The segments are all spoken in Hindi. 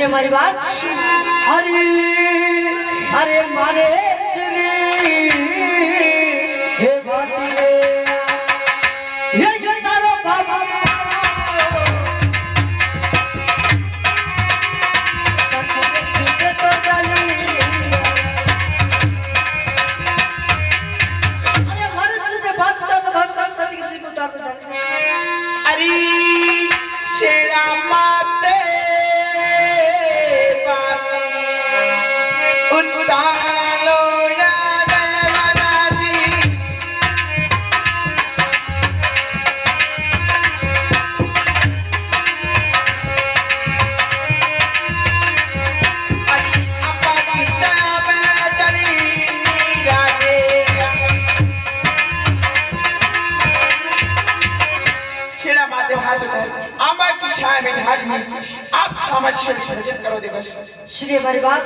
सुनिए हमारी बात। अरे अरे मारे श्री हे बाती रे ये तारो बाबा सत्य सिद्ध तो डाली। अरे मारे से बात तो भगवान सत्य किसी को उतार दो। अरे शेरा माते आप समझ से भजन करो दे बस। श्री हमारी बात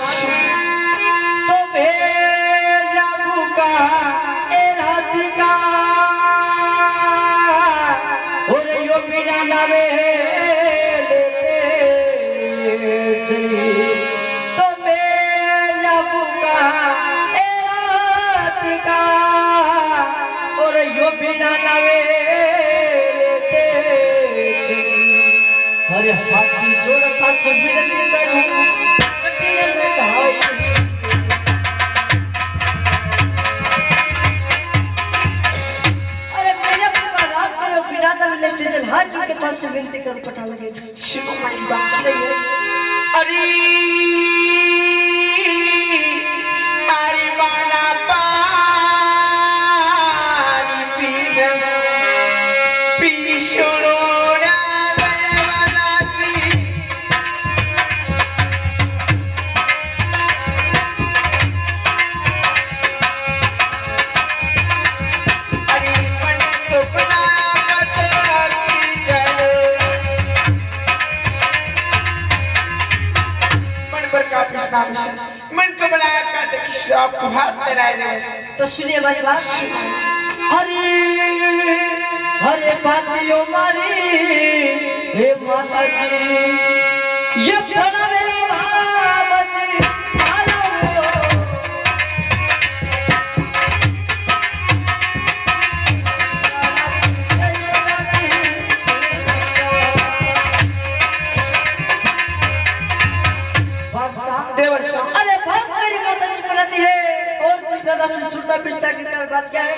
तो भेजा बुका ए राधिका और यो बिना नावे लेते चली तो भेजा बुका ए राधिका और यो बिना नावे अरे हाथी जोड़ता से विनती करूं कठिन लड़ाई। अरे मेरे पुकारा करो बिना न मिले तुझे हाथ जोड़ के तासे विनती करूं पता लगे शिव माई बात सही है। अरे मारी बाना पानी पीजन पीछोड़ो मन को बनाया काटे किसी आपको हाथ में लाए दे बस। तो सुनिए हमारी बात। हरे हरे बातियों मारी हे माता जी ये बड़ा मेरा बाबा जी अरे बहुत मेरी माता जी बनाती है और कुछ दादा से सुनता पिछता की बात क्या है।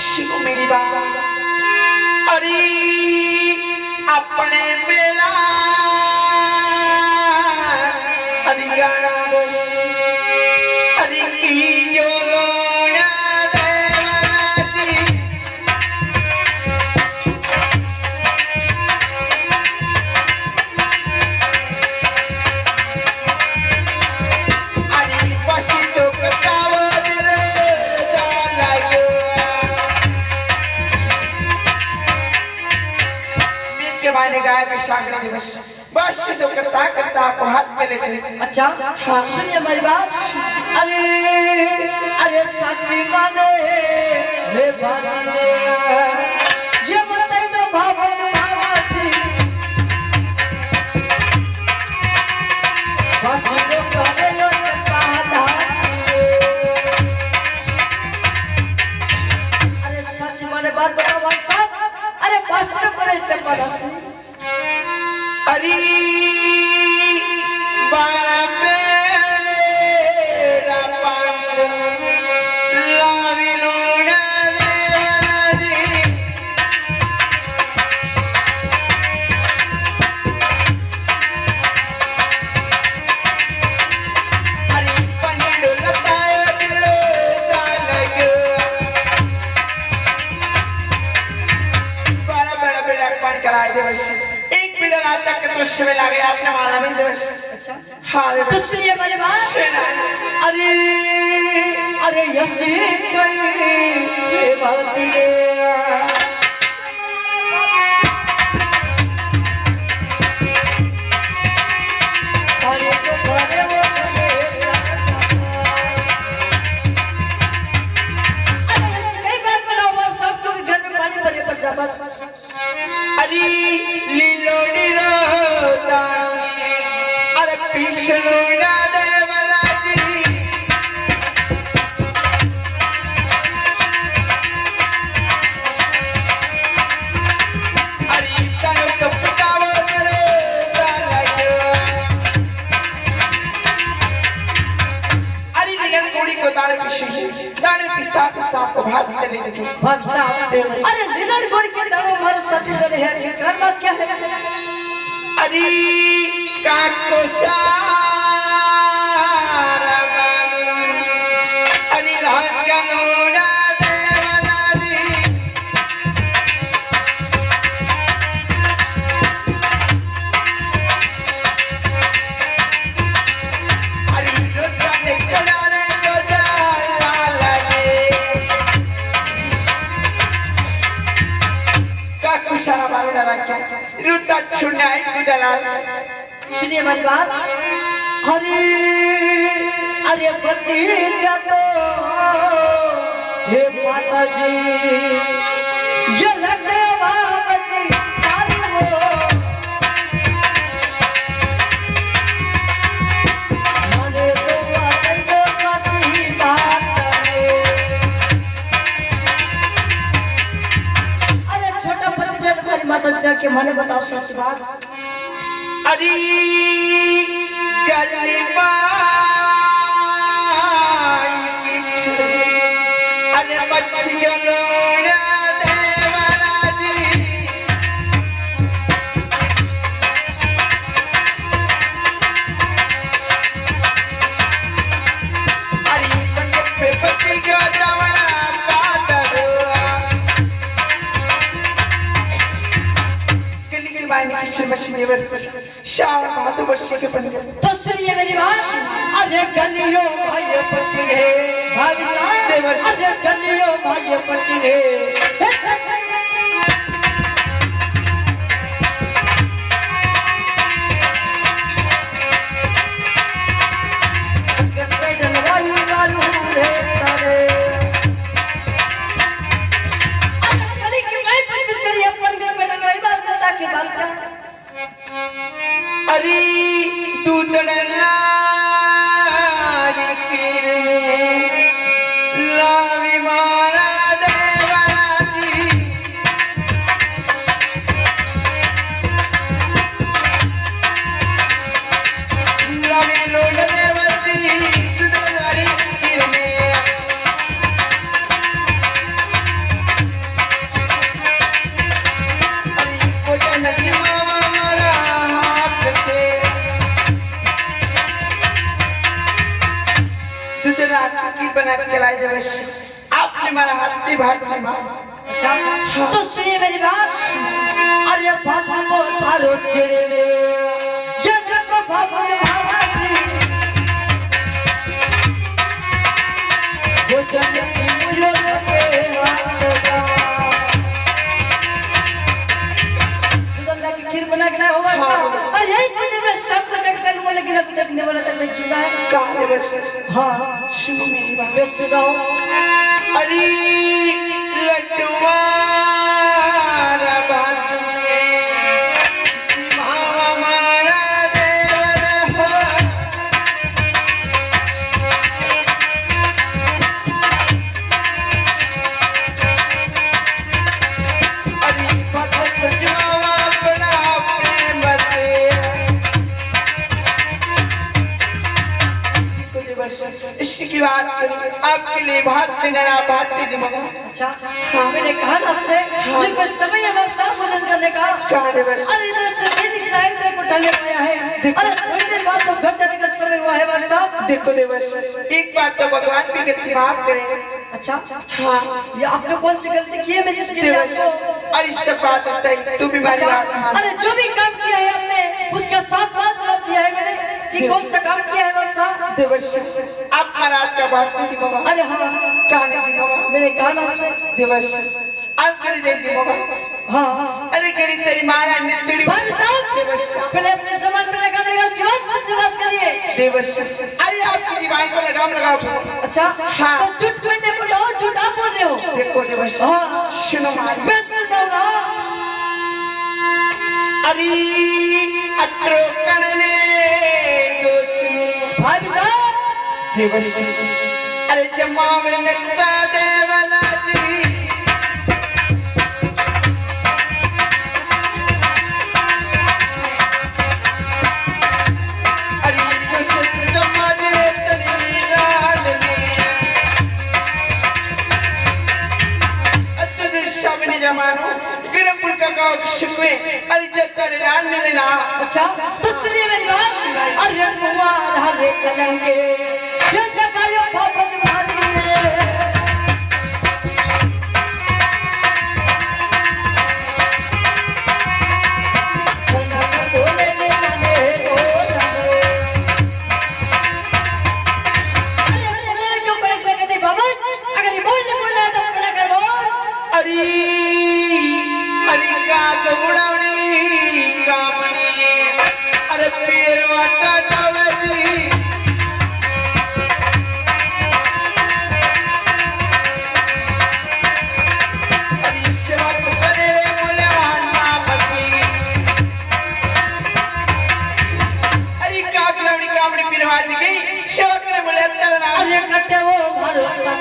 शिव मेरी बात अरे अपने मेरा अरे गाना बस अरे की जो लोना देवनाजी गाय में सागरा दिवस बस तो करता करता आपको हाथ में लेते। अच्छा हाँ सुनिए हमारी बात। अरे अरे साची माने हे बाती रे ये बताई दो भावज महाराज बस तो करे लो चपादास अरे साची माने बात बताओ साहब। अरे बस तो करे चपादास अरे बारा मेरा पांड लावी लोड़ा देवनाजी अरे पंड लताया दिलो चालगो बारा बड़ा बड़ा पानी कराए दे बस तक दृश्य में लगे आपने माना बिन दिवस। अच्छा हाँ तो सुनिए हमारी बात। अरे अरे यसी कई ये बाती रे अरे तो भरे वो अरे यसी कई बात बनाओ आप सब लोग घर में पानी भरे पर जाबा। अरे लीलोड़ी रो तानी अरे को दाने पिसे दाने पिस्ता पिस्ता को भात में ले लेते भाई साहब अरे निगड़ गुड़ के दाव मारो सती दे है कि कर बात क्या है अरे काको सारा अरे रात का लोड़ा देवना जी अरे रुद्रा ने कलारे को डाला रे काको सारा बालों रखा रुद्रा छुनाई को डाला सुनिए हमारी बात अरे अरे बत्ती क्या तो हे माता जी ये लगे बाबती तारी वो मने तो बातें तो सच्ची बात है अरे छोटा पति जन हमारी माता जी के मने बताओ सच बात अरे गलीबाई की छुरी अरे बच्ची लोड़ा देवना जी अरे पंडित पे पति का जवना काटरुआ गली की बाई की मछली वर शाम भादु वर्षी के पंडित तो सुनिए मेरी बात अरे गलियों भाई पट्टी है भाभी साहब अरे गलियों भाई पट्टी है अरे दूधड़ला किरने लावी मारा देवना जी लावी लोड देवती दूधड़ला किरने अरे को जनती मामा मारा हाथ से की बना के लाई देवे आपने मारा हाथी भात से मार अच्छा तो सुनिए मेरी बात अरे बात को तारो छिड़े ने ये देखो बाबू महाराज वो जनती मुझे के हाथ का दूल्हा की खीर बना के लाया हुआ अरे यही कुछ में सब तक करने वाले की देखने वाला तक नहीं चिल्ला है कहाँ देवे हाँ सुनो मेरी बात बेस गाओ अरे लड्डुआ बाटनिए मामा मारा देवर हो अरे भगत जावा बड़ा प्रेम से इसकी बात करूं आपके लिए भात लेना भात दीजिए मगा अच्छा मैंने कहा ना आपसे ये कोई समय है बाप साहब भोजन करने का कहाँ दे बस अरे इधर से दिन निकला है इधर को ढलने पाया है अरे थोड़ी देर बाद तो घर जाने का समय हुआ है बाप साहब देखो देवर एक बात तो भगवान भी गलती माफ करे अच्छा हाँ ये आपने कौन सी गलती की है मैं जिसके लिए आपको अरे सब बात होता है तू भी मेरी बात मान अरे जो भी काम किया है आपने उसका साफ साफ जवाब दिया है मैंने कि कौन सा काम किया है बाप साहब देवर आप महाराज का बात नहीं दी बाबा अरे हाँ कहानी दी बाबा मैंने कहा ना आपसे देवर आप करी दे दी बाबा हाँ अरे करी तेरी महाराज ने तेरी भाई साहब पहले अपने जबान पे लगाम लगाओ उसके बाद मुझसे बात करिए देवर अरे आपकी जीवान को लगाम लगाओ अच्छा हाँ तो झूठ बोलने को लो झूठ आप बोल रहे हो देखो देवर हाँ सुनो महाराज मैं सुन रहा हूँ ना अरे अत्रो करने दोषनी भाई साहब देवर अरे जमावे नक्ता देवला जी अरे तो जमाने तनी लाल ने शिकवे अरे इज्जत करे ना मिले ना। अच्छा तो सुनिए मेरी बात। अरे कुमार हरे कलंके ये नकायो बाबज मारी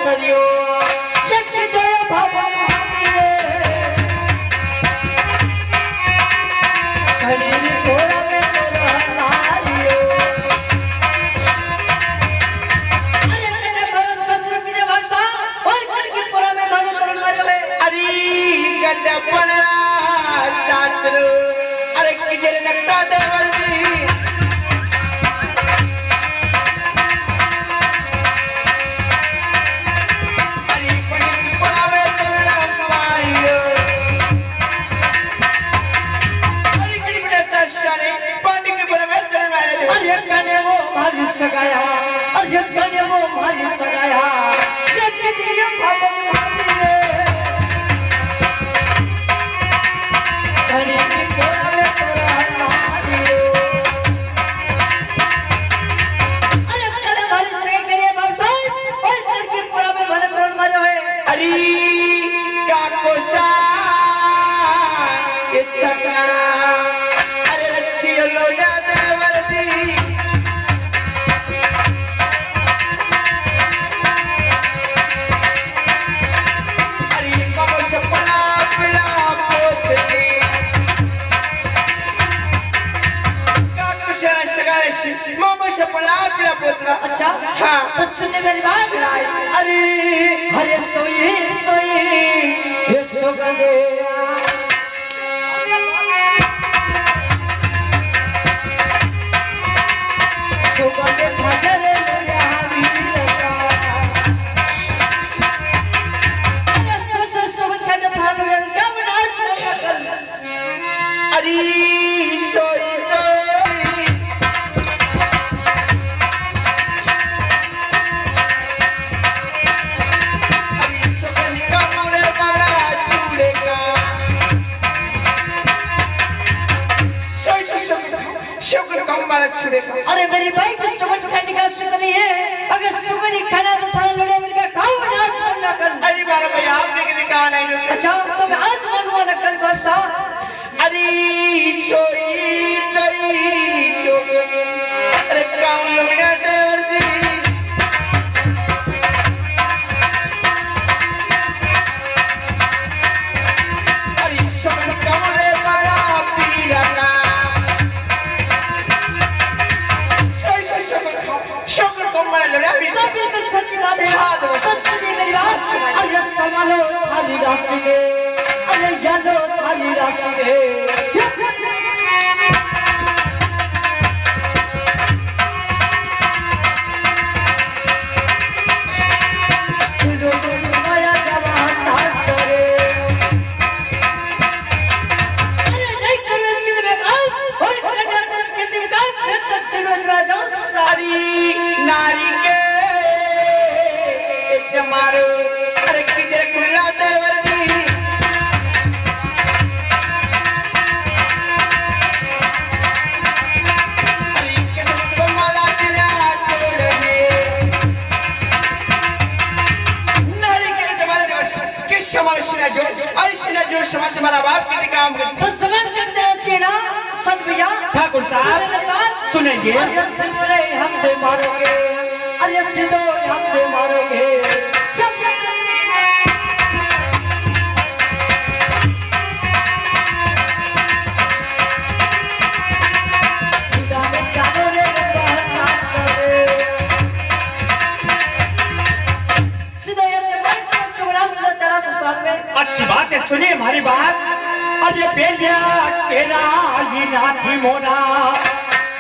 सरियो एक जय भवन मारिए घड़ी पोरा में तोरा नारियो अरे कटे भरो ससुर की भाषा और घर की पोरा में मानो तोरण मारियो अरे गड्ढा पड़ा चाचरो अरे किजरे नक्ता देवर दी सगाया और ये गाने वो मारी सगाया ये कितनी पापन मारी गाने की पोरा में पोरा मारियो अरे गाने मारी सगाई करिए बाप साहब और गाने की पोरा में मारे तोड़ मारियो है अरे का कोशा ये चका अरे रच्ची लोड़ा देवर दी अच्छा हाँ तो सुनने मेरी बात अरे हरे सोई सोई ये सोगले सोगले भजरे मेरे वीर का अरे सोगन का जब थाल में कब नाच कर अरे सोई अरे मेरी भाई की सुगन खाने का शुक्र नहीं है अगर सुगन ही खाना तो थाना लड़े मेरे का खाओ ना आज करना कल अरे मारा भाई आपने के कहा नहीं अच्छा तो मैं आज मानूंगा ना कल बाप साहब अरे सोई सोई चोगनी अरे काम लोगना देवर जी अरे सुगन कमरे बड़ा पीला का शुक्र को मैं लड़ा भी तो बिल्कुल सच्ची बात है तो सुनिए मेरी बात अरे संभालो थाली राशि ने अरे यादो थाली राशि ने माया जवा सासरे अरे नहीं करो इसके में काम और करना तो इसके में काम मैं तो तेरे जवा जाऊं अरे नारी के जमारो अरे किजे खुला देवर दी अरे किसे को माला दिला तोड़ने नारी के जमारे दिवस किस समाज शिना जो और शिना जो समाज तुम्हारा बाप के काम करते तो समाज करते चाहिए ना सब भैया ठाकुर साहब सुनेंगे अरे सिंदूरे हाथ से मारोगे अरे सिंदूर हाथ से मारोगे सीधा में चालो रे सासरे सीधा ऐसे मार कर चुगला से चला ससुराल में अच्छी बात है सुनिए हमारी बात अरे बेलिया केरा ये नाथी मोरा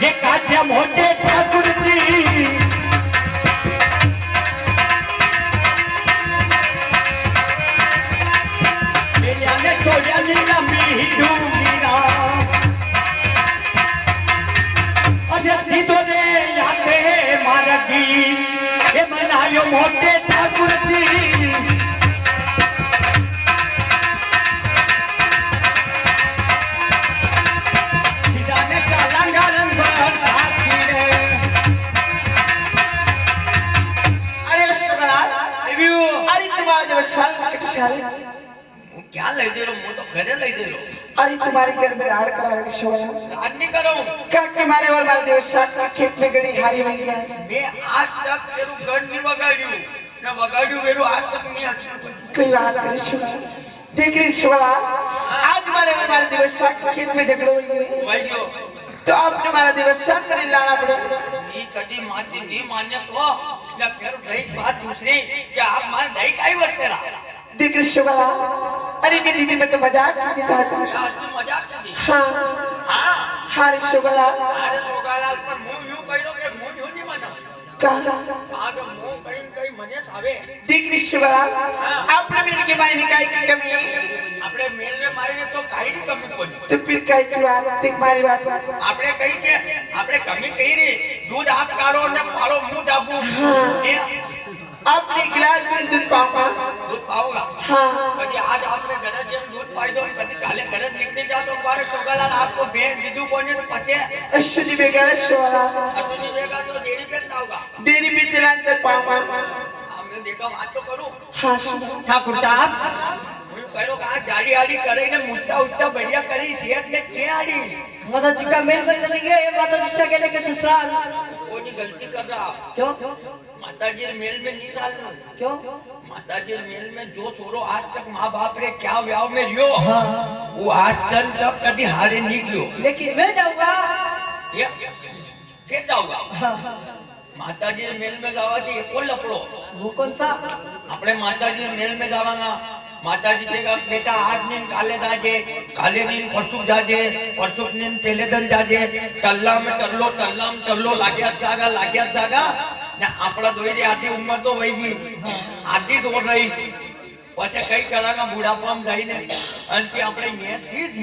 ये काट्या मोटे ठाकुर जी बेलिया ने छोड़ा लीला मी डूंगीरा अरे सीधो रे यहाँ से मारगी ये मनायो मोटे ठाकुर जी क्या ले जो मु तो घरे ले जो अरे तुम्हारी घर में राड करावे के शोला राड नहीं करो क्या के मारे और मारे देवशाल के खेत में गड़ी हारी में गया मैं आज तक तेरू घर नहीं वगाड़ियो ना वगाड़ियो मेरू आज तक नहीं हटियो कोई बात करे शोला देख रही शोला आज मारे और मारे देवशाल के खेत में झगड़ो हुई भाइयों तो आपने हमारा देवशाल कर लाना पड़ा ये कभी माती नहीं मान्य तो या फिर भाई बात दूसरी कि आप मार नहीं काई बसते रहा देख रही शोला अरे के दीदी में तो मजाक की था असली मजाक की हां हां हां रे शोला अरे शोला पर मुंह यूं कहिरो के मुंह यूं नहीं माना का आगे मुंह कहीं मने सावे देख रही शोला आपने मेरे के भाई निकाय की कमी આપણે મેલને મારીને તો કાઈ ની કમી પડી तो फिर काई की बात देख मारी बात આપણે કઈ કે આપણે કમી કહી રી दूध आप काढो ને પાળો मुंह डाबू એ आपने गिलास में दूध पाऊंगा दूध पाओगा हाँ कभी आज आपने घरे जे दूध पाई दो कभी काले घरे निकली जा तो बारे सोगाला आपको बेन दीदू कोने तो पसे अश्विनी बेगार शोला असुनी वेगा तो डेरी पे लाऊंगा डेरी पे दिलान तक पाऊंगा हमने देखा बात तो करूं हाँ ठाकुर साहब હું કહ્યો કે આ ગાડી આડી કરીને મુસ્સા ઉસ્સા बढ़िया કરી શેઠ ने के आड़ी माता जी का मेल में चलेंगे माता जी से कहने के ससुराल कोई गलती कर रहा क्यों माताजी मेल में नहीं सालनो क्यों माताजी मेल में जो सोरो आज तक माँ बाप रे क्या व्याव में रियो वो आज तक कभी हारे नहीं गयो लेकिन मैं जाऊंगा ये फिर जाऊंगा हाँ। माताजी मेल में जावा थी एको लपड़ो वो कौन सा अपने माताजी मेल में जावांगा माताजी कहेगा बेटा आज नींद काले जाजे काले नींद परसुक जाजे परसुक नींद पहले दिन जाजे टल्ला में टल्लो लाग्या जागा ने आपड़ा दोई रे आधी उम्र तो वही गई आधी तो रही પછી કઈ કરાંગા બુઢાપામાં જઈને અને આપણે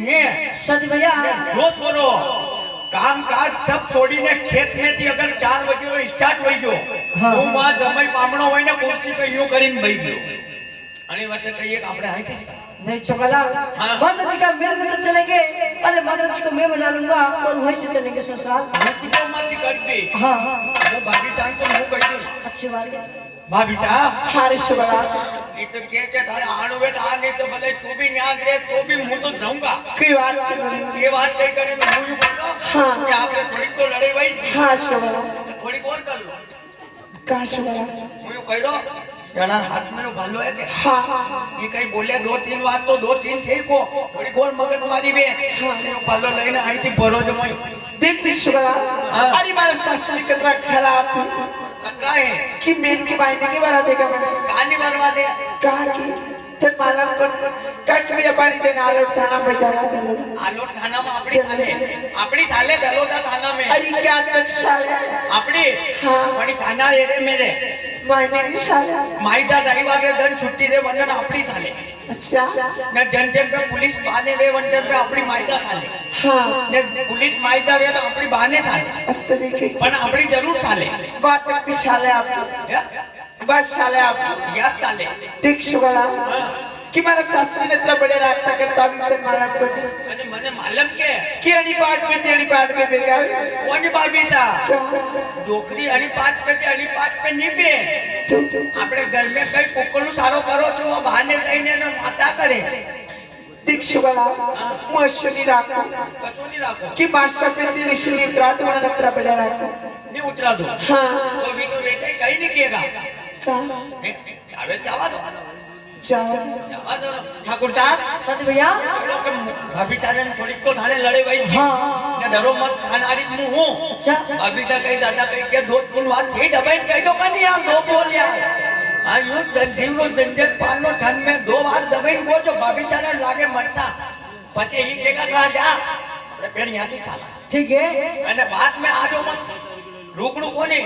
ये सच भैया जो छोरो काम काज सब छोड़ीने खेत में थी अगर 4 बजे रो स्टार्ट होई गयो હું માં જમાઈ પામણો હોય ને कुर्सी पे यूं કરીને બેહી ગયો અને વચ્ચે કહીએ કે આપણે હાઈ नहीं चोगला माता जी का मेल में तो चलेंगे अरे माता जी को मैं बना लूंगा और वहीं से चलेंगे ससुराल कुछ मत कर बे हाँ वो भाभी सांग तो मुंह कह दूं अच्छी बात है भाभी साहब हारे शोला ये तो के तारे आनो बेटा आ नहीं तो भले तू भी न्याज रे तो भी मुंह तो जाऊंगा कोई बात ये बात कहीं करे तो मुंह यूं बोलो हाँ कि आपने थोड़ी तो लड़ाई वही हाँ शोला थोड़ी और कर लो का शोला मुंह यूं कह लो यार हाथ में भालो है के हाँ ये कहीं बोले 2-3 बात तो 2-3 थे को थोड़ी गोल मगज मारी बे भालो लेने आई थी बरो जमाई देख ली शोला अरे मारा सासू कितना खराब खतरा है कि मेल के भाई ने बना देगा मैंने कहानी बनवा दे कहा कि ते मालूम कर का कि भैया पानी देना आलोट थाना में जावा दे आलोट थाना में अपनी साले दलोदा थाना में अरे क्या तक साले अपनी हाँ बड़ी थाना एरे में रे मायने की साले माइदा रविवार के दिन छुट्टी रे वंदन अपनी साले अच्छा न जनते पे पुलिस बाने वे वंदन पे अपनी माइदा साले हाँ ने पुलिस माइदा वे तो अपनी बाने साले इस तरीके पण अपनी जरूर साले बात तक भी साले आपकी बात साले आपकी याद साले देख शोला कि मारा सासू ने इतना बड़े रास्ता करता भी तक मालूम कर दी अरे मने मालूम के कि अड़ी पाट में तेरी पाट में बेगा कोनी भाभी सा क्या डोकरी अड़ी पाट पे नहीं बे तो अपने घर में कई कुकड़ू सारो करो तो वो बहाने जाइने ने माता करे देख शोला मशनी राखो कसोनी राखो कि माशा पे तेरी इसलिए उतरा तो मैंने इतना बड़े राखो नहीं उतरा दो हाँ तो भी तो वैसे ही कहीं नहीं किएगा का जावे जावा दो जावा दो ठाकुर साहब सच भैया भाभी सारे थोड़ी तो थाने लड़े वही हाँ ने डरो मत थानारी मुंह हूं अच्छा भाभी सा कहीं दादा कहीं के 2-3 बात थे जबे कहीं तो कहीं यार दो बोल यार आयु जीव रो जंजट पालो ठन में 2 बार दबाइन को जो भाभी सारे लागे मरसा પછી ઈ કેગા કहा જા આપણે પેર યાથી ચાલા ठीक है, અને बाद में आजो मत रोकड़ू कोनी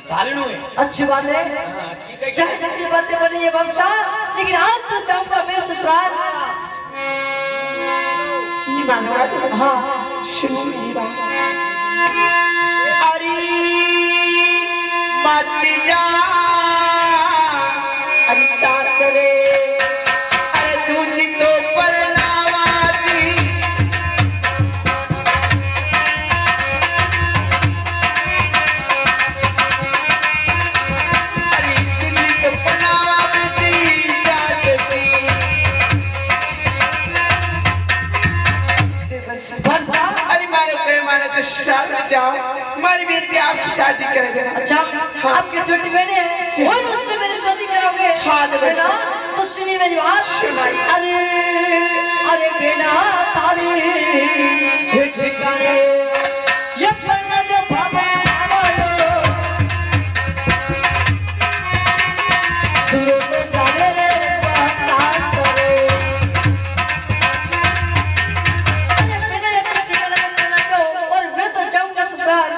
सालनु है अच्छी बात है। हाँ, ठीक है चाहे जितनी बातें बनी है बमसा, लेकिन आज तो जाऊंगा मैं ससुराल। निभाने वाले बस हाँ सुनो मेरी बात अरे मत जा अरे चाचरे अरे तुझी तो परनावाजी अरे तुझी तो परनावा बेटी चाचरी बमसा, अरे मारो कोई मानो तो साथ में जाओ हमारी बेटी आपकी शादी करे देना अच्छा आपकी छोटी बहन है और उससे मेरी शादी कराओगे? हाँ, तो बस। बेटा तो सुनिए मेरी बात। सुनाइए। अरे अरे बेटा तारी हे ठिकाने ये पन्ना जो बाबा मानो लो सुरो तो जाने रे बसास रे। अरे बेटा ये ठिकाना करना क्यों? और मैं तो जाऊंगा ससुराल।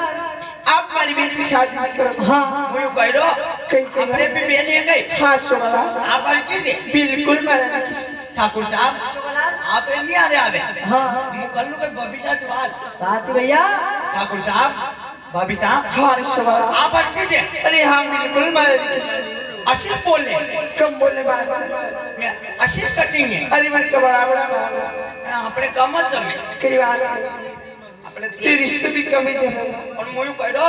आप हमारी बेटी शादी नहीं करो हाँ હું કહી દો कहीं આપણે भी બેન હે ગઈ हाँ सोमला आप की से बिल्कुल मरा नहीं किसी ठाकुर साहब आप नहीं आ रहे आवे हाँ હું કલ્લુ કઈ ભવિષ્ય જ વાત साथी भैया ठाकुर साहब भाभी साहब हाँ सोमला आप की से अरे हाँ बिल्कुल मरा नहीं किसी आशीष बोल रहे कम बोले मारा आशीष कटिंग है अरे मन का बड़ा बड़ा मारा આપણે કમ જ જમે कई बात આપણે तेरे रिश्ते भी कमी जमेगा और હું કહી દો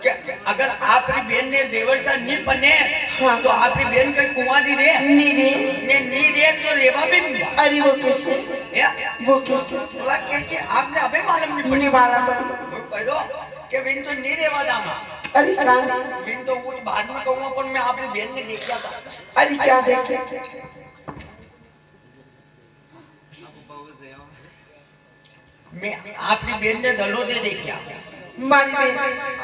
કે અગર આપની બેન ને દેવર सा नहीं बने हाँ। तो आपकी बेन कहीं कुंवारी रे नीरे ने नहीं रे तो रेवा भी दूंगा अरे वो किसे या वो किसे वो कैसे आपने अबे मालूम नहीं पड़ी निभाना पड़ी मैं कह दो कि बिन तो नहीं रेवा जाऊंगा अरे कान बिन तो कुछ बाद में कहूंगा पर मैं आपकी बेन ने देखा था अरे क्या देखे मैं आपकी बेन ने दलो दे देखा मारी बहन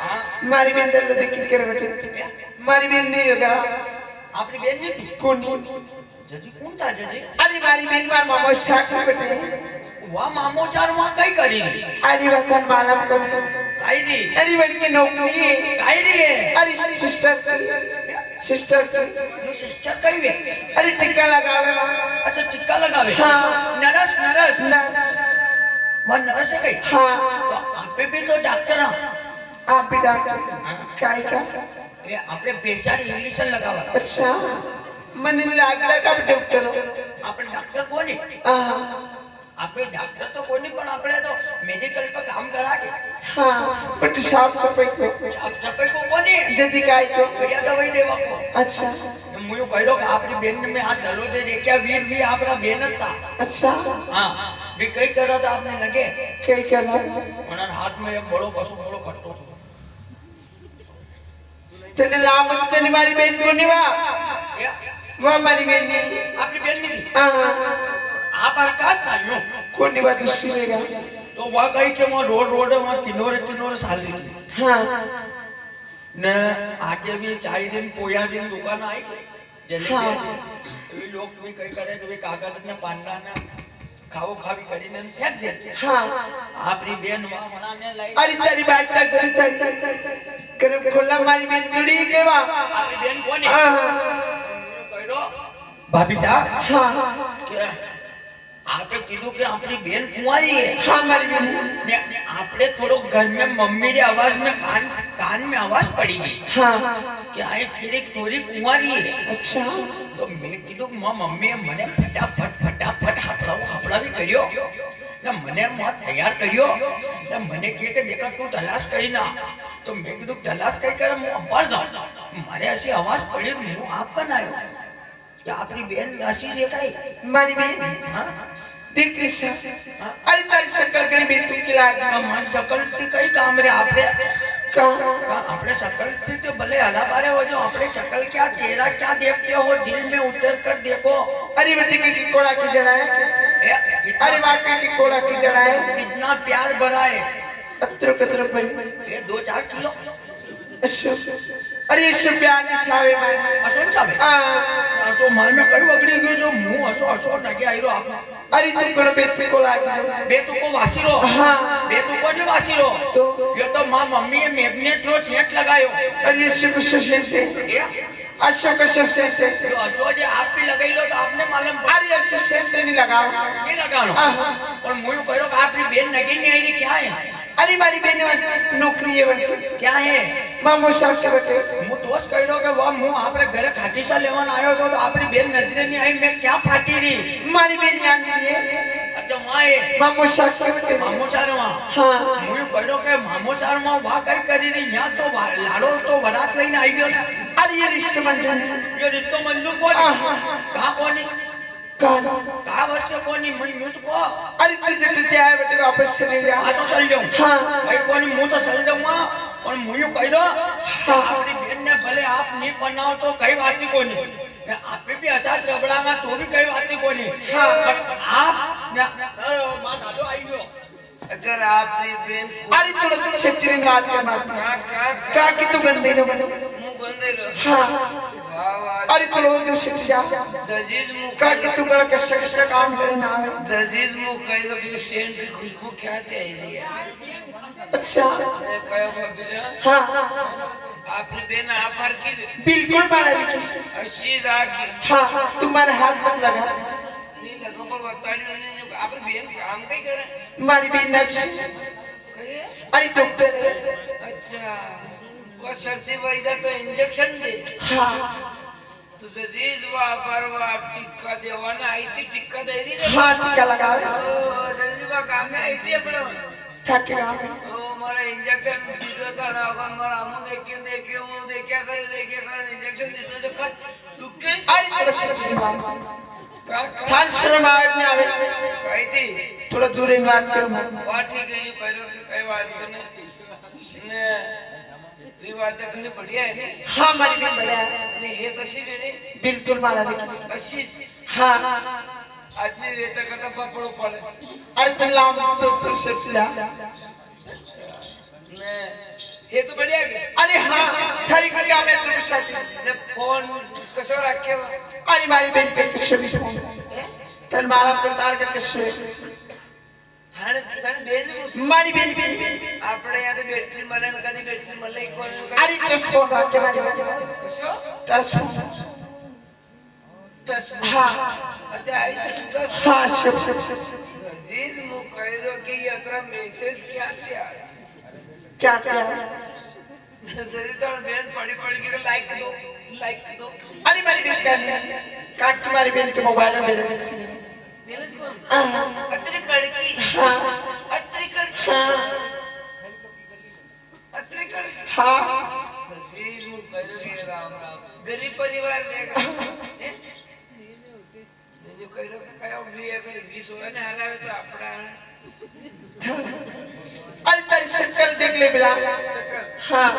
हाँ मारी बहन दर्द देखी कर बैठे मारी बहन नहीं होगा आपकी बेन नहीं थी कौन जजी कौन था जजी अरे मारी बहन मार मामा शाक में बैठे वहाँ मामो चार वहाँ कई करी अरे वतन मालूम को काई दी अरे बन के नौकरी है काई दी है अरे सिस्टर की जो सिस्टर कई वे अरे टिक्का लगावे वहाँ अच्छा टिक्का लगावे हाँ। नरस नरस नर्स वहाँ नरस है कई हाँ तो आप भी तो डॉक्टर हैं आप भी डॉक्टर क्या है क्या ये आपने पेशाब इंग्लिश लगावा अच्छा मन लाग रहा कब डॉक्टर हो आपने डॉक्टर कौन है हाँ आपने डॉक्टर तो कोई नहीं पर आपने तो मेडिकल पर काम करा के हाँ बट साफ सफाई को साफ सफाई को कौन है जल्दी काय को बढ़िया दवाई देवा को अच्छा मुझे कह लो कि आपकी बेन में हाथ डलो दे देखा वीर भी आपका बेनत था अच्छा हाँ भी कई कर रहा था आपने लगे कई करना उन्होंने हाथ में एक बड़ो पशु बड़ो कट्टो तेरे लाभ तो निवारी बहन को निवा या वो हमारी बहन नहीं आपकी बेन नहीं थी हाँ आप आकाश था यूं कौन निवा दूसरी लेगा तो वह कही कि वहाँ रोड है वहाँ किनोरे साल की हाँ ने आगे भी चाय दिन पोया दिन दुकान आई जलेबी हाँ। ये लोग भी कई करे तो वे कागज में पांडा ना खाओ खावी करी ने फेंक देते हाँ आपरी बेन वहाँ बनाने लाई अरे तेरी बात तक तेरी तेरी कर खोला हमारी बहन जुड़ी के वा आपरी बेन कौन है हाँ कह दो भाभी साहब हाँ क्या आपने कीधु कि आपरी बेन कुंवारी है हाँ हमारी बहन ने आपने थोड़ो घर में मम्मी री आवाज में कान में आवाज पड़ी गई हाँ कि आए तेरी छोरी कुंवारी है अच्छा तो मैं कीधु मां मम्मी मने फटाफट हपड़ा भी करियो ने मने मत तैयार करियो ने मने के देखा तू तलाश करी ना तो मैं कीधु तलाश कई कर मु अंबर जाऊं मारे ऐसी आवाज पड़ी मु आपका ना आयो क्या आपरी बेन ऐसी देखाई हमारी बहन हां देख कृष्ण अरे तेरी शक्ल करी बेटू की लागी हमारी शकल की कई काम रे आपने कहाँ अपने शकल पे तो भले हला बारे हो जो अपने शकल क्या चेहरा क्या देखते हो दिल में उतर कर देखो अरे बेटे की कोड़ा की जड़ा है अरे वाकई की कोड़ा की जड़ा है कितना प्यार भरा है कतरो बनी ये 2-4 किलो अच्छा अरे ये सब प्यार नहीं सावे माने असुन सावे हाँ असो माल में कई वगड़ी गयो जो मुंह असो असो लगे आइरो आप अरे तुम कोण बेटी को लागी बेटू को वासीरो हां बेटू को नहीं वासीरो तो ये तो मां मम्मी ये मैग्नेट रो सेट लगायो अरे शिव सेंटे अशोक सेंटे जो असो जे आप भी लगाई लो तो आपने मालूम अरे ऐसे सेंटे नहीं लगाओ नहीं लगानो और मुझे कहो कि आपकी बेन नगी नहीं आई क्या है अरे मारी बेन नौकरी है बेटे क्या है मामू साहब के बेटे मु दोस्त कह रहा कि वाह मु आपरे घरे खाटी सा लेवन आयो तो आपरी बेन नजरे नहीं आई मैं क्या फाटी रही मारी बेन याद नहीं है अच्छा वहां है मामू साहब के बेटे मामू साहब वहां हां मुझे कह रहा कि मामू साहब वहां वाह कई करी रही यहां तो लाड़ो तो वरात लेने आई गयो ना अरे ये रिश्ते मंजूर नहीं ये रिश्तो मंजूर कोनी कहां कोनी का वस्तु कोनी मन म्यूट को अरे तू जट आया बेटे वापस चले जा आसो चल जाऊं हां भाई कोनी मु तो चल जाऊंगा और मुझे कह दो आपरी बेन ने भले आप नहीं बनाओ तो कई बात नहीं कोनी आप भी असाच रबड़ा में तो भी कई बात नहीं कोनी हां आप मां दादो आई गयो अगर आपरी बेन अरे तुम छत्रीन बात कर मत का कि तू गंदे न बनो मुंह बंदे रो हां वाह अरे तू लोग जो शिट जा जजीज मुंह का कि तू बड़ा कैसे काम करे ना आवे जजीज मुंह कह दो कि सेंट की खुशबू क्या आती है अच्छा मैं कहो बाबूजा हां आपरी बेन आफर की बिल्कुल मारा लिखिस अच्छी राखी हां तुम्हारे हाथ मत लगा नहीं लगो पर बताड़ी ने आपरी बेन काम कई करे मारी बेन नर्स कहे अरे डॉक्टर है अच्छा वो सर्दी वजह तो इंजेक्शन दे हां तो जजीज वाह पर वाह टिक्का देवाना आई थी टिक्का दे रही हां टीका लगा ओ जल्दी वाह काम में आई थी अपना ठाके काम ओ मारा इंजेक्शन दीदो था ना अपन मारा मुंह देखे मुंह देखा करे इंजेक्शन दीदो जो कट दुखे अरे थोड़ा छत्रीन बात का खान शर्म आवे नहीं आवे कही थी थोड़ा दूर इन बात कर मत वाह ठीक है यू करो कि कई बात करने ने ये बात देखने बढ़िया है ने हां मारी बेन बढ़िया ने हे तशी ने बिल्कुल मारा लिखिस अच्छी हां आदमी वेता करता पपड़ो पड़े अरे तू लाम तो शिट जा ने हे तो बढ़िया के अरे हां थारी का क्या मैं तेरे साथ ने फोन कसो रखे अरे मारी बेन के किसे भी फोन तन माला करतार के किसे थाने थाने बेन मारी बेन भी આપણે યાદ બેટરી મળે ને કદી બેટરી મળે કોણ अरे टच फोन रख के मारी बेन કશો टच फोन ટચ हां અચ્છા આઈ ટચ हां शिव અજીજ મુ કહેરો કે યાત્રા મેસેજ ક્યાં ત્યાં क्या क्या જરી તો બેન પડી કે લાઈક દો अरे मारी बेन का नहीं का की मारी बेन के मोबाइल में बैलेंस બેલેન્સ કોણ हां અત્રે કડકી हां અત્રે કડકી हां અત્રે કડકી हां અજીજ મુ કહેરો કે રામ રામ ગરીબ પરિવાર દેખા હે ને જો કહેરો કે કયો બી અગર 20 હોય ને હરાવે તો આપડા अरे तेरी शक्ल देख ले बिला शक्कर हां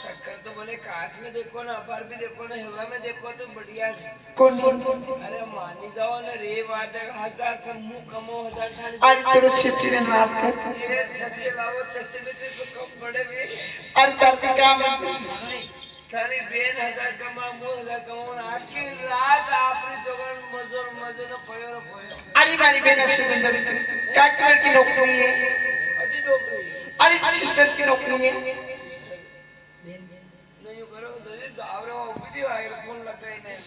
शक्कर तो बोले काश में देखो ना अपार भी देखो ना हेवड़ा में देखो तो बढ़िया है कौन अरे मानी जाओ ना रे बात है 1000 का मुंह कमो 1000 थाली अरे तेरे चिड़चिड़न बात कर ये 600 लाओ 600 में तो कम पड़े भी अरे तार पे काम थाली बेन 1000 कमा मुंह 1000 कमाओ ना आखी रात आपरी सोगन मजूर न पयो अरे मारी बेन से बंदर क्या कलर की नौकरी है असी डोकरी अरे सिस्टर की नौकरी है नहीं करो जल्दी आवरे उबी आए फोन लगाई नहीं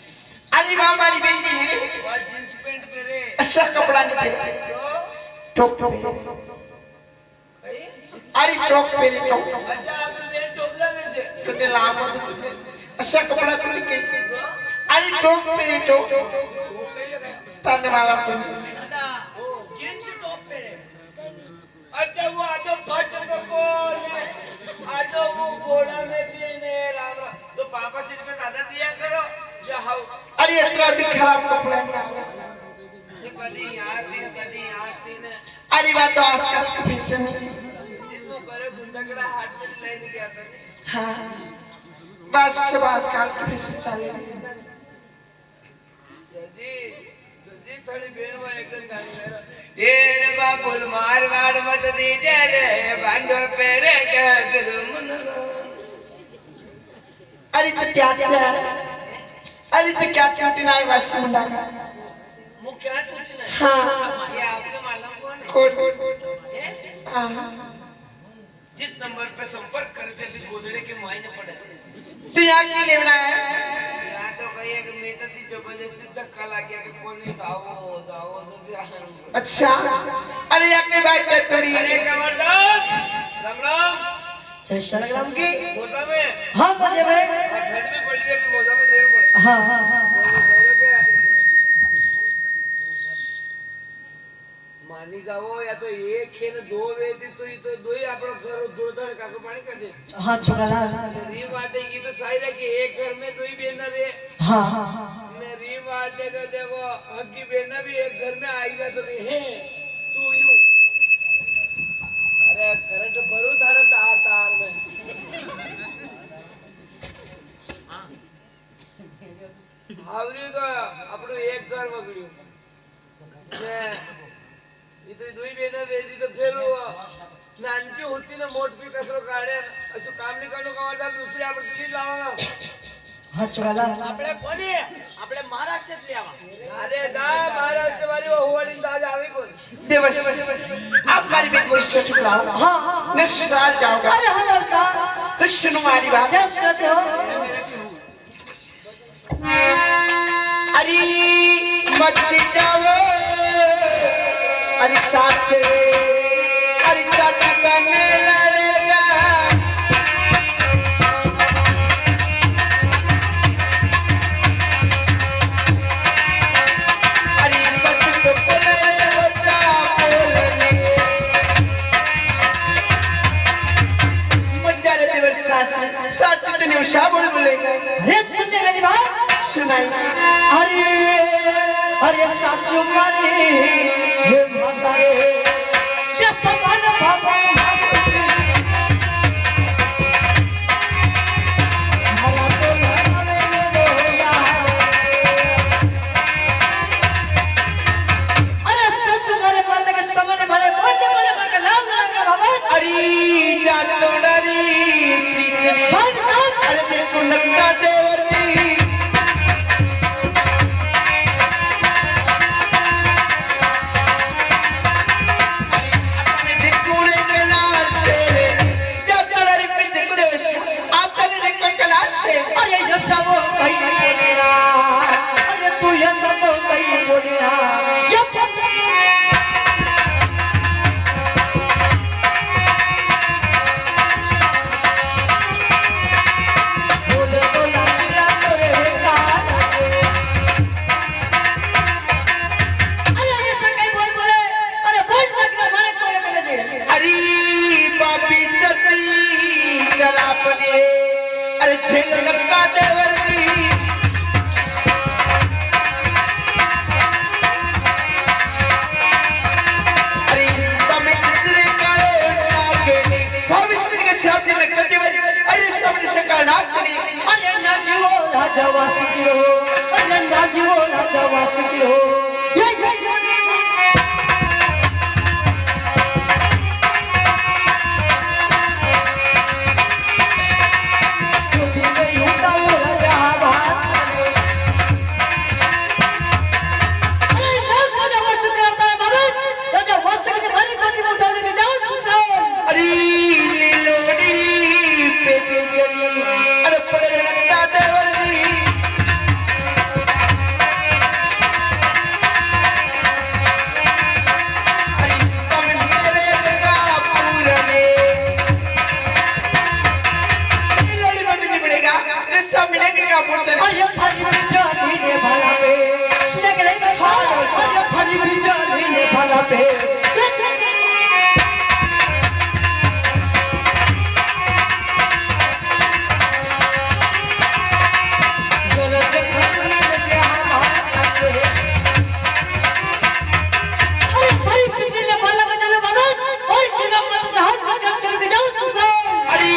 अरे वाह मारी बेन की है बात जींस पैंट पहने अच्छा कपड़ा नहीं पहने तो टोक कहीं अरे टोक पहने टोक अच्छा आप बेन टोकला में से तूने लाभ अच्छा कपड़ा तू के अरे टोक पहने टोक ताने वाला तू जींस टॉप पे अच्छा वो आदो फट तो कौन है आदो वो घोड़ा में देने राम तो पापा सिर पे ज्यादा दिया करो जो हाउ अरे इतना भी खराब कपड़ा नहीं आवे ये कदी यार तीन अरे बात तो आजकल की फैशन है जिसको करे गुंडा हाथ में लाइन गया था हाँ बस से आजकल की फैशन चले जी थोड़ी बेन में एकदम गाड़ी ले रहा ये रे बाबुल मारवाड़ मत दीजे रे बांडो पेरे क्या करूं मन अरे तो क्या क्या अरे तो क्या टूटना है बस मुंडा का मुंह क्या टूटना है? हाँ ये आपने मालूम कौन है? कोट हाँ जिस नंबर पे संपर्क करते भी गोदड़े के मायने पड़े तो यहाँ की लेना है यहाँ तो कही है कि मैं तो थी जबरदस्ती धक्का लग गया कि कौन नहीं जाओ जाओ तो अच्छा अरे अपने बाइक पे थोड़ी अरे कंवर साहब राम राम जय श्री राम की मौसा में हाँ मजे में और ठंड भी पड़ रही है अभी मौसा में रहना पड़ता हाँ हाँ हाँ मानी जाओ या तो एक है ना दो वेदी तो ये तो दो ही आपड़ा घर दो धड़ काको पानी कर दे हाँ छोकरा री बात है ये तो सही है कि एक घर में दो ही बहना रे हाँ हाँ हाँ मेरी बात है तो देखो हक्की बहना भी एक घर में आई जातो रे है तू यूं अरे करंट भरू थारे तार तार में हावरी तो આપણું એક ઘર બગડ્યું ને ઈ તો દુઈ બેને વેદી તો ફેરો નાનકી હોતી ને મોટ भी કસરો કાઢે અસુ કામ ની કાનો કવા ચાલ दूसरी આપણે દિલ્હી જવાના हाँ छोकरा આપણે કોની આપણે મહારાષ્ટ્ર જ લેવા અરે દા મહારાષ્ટ્ર વાળી હોવાડી તાજ આવી કોણ देवस आप हमारी भी कोई से टुकड़ाओ हाँ हाँ मैं ससुराल जाऊंगा अरे हाँ बाप साहब तो सुनो हमारी बात क्या सुनाते हो अरे मत जाओ अरे चाचे अरे चाचा करने लड़ेगा अरे सच तो बोले बच्चा बोलने मजा रे दिवस साच तो नहीं उषा बोलेगा अरे सुनते मेरी बात सुनाई अरे अरे सासू मारे हे माता रे ये समान बाबा मारुति मला तो लड़ावे बोला अरे सासू मारे माता के समान भले बोलने वाले मां लाल लगा बाबा अरे जातो डरी प्रीतनी भाई साहब अरे देखो नक्का देवर जी अरे अपने देखो रे कनाल से जातो डरी प्रीतनी को देवर से आता ने देखो कनाल से अरे यशा वो कहीं बोलेना अरे तू यशा तो कहीं बोलेना ये बोले तो लागिरा तोरे कान के अरे यशा कहीं बोले अरे बोल लागिरा माने कोरे करे जे अरे बापी सती जरा अपने अरे झेल नक्का देवर जी अरे तमे कितने काले नागे ने भविष्य के शब्द ने कहते हुए अरे सबने से का नाम करी अरे नागियो राजा वासिकिरो अरे नागियो राजा वासिकिरो ये खुदी में यूटा वो राजा वास अरे राजा वासिकिरो तारा बाबा राजा वासिकिरो भारी खुदी में उठाने के जाओ सुसार अरे लीलोड़ी पे गली अरे पड़े नक्का देवर जी अरे तमे मेरे का पूरने लीलोड़ी में मिलने पड़ेगा रिश्ता मिलेगा क्या बोलते हैं अरे थारी बिचारी ने भला पे सुने के नहीं बैठा अरे थारी बिचारी ने भला पे बोलो जखनी ने प्यार मारा से अरे थारी बिचारी ने भला पे चलो बाबा और किरा मत जहाज करके जाओ ससुराल अरे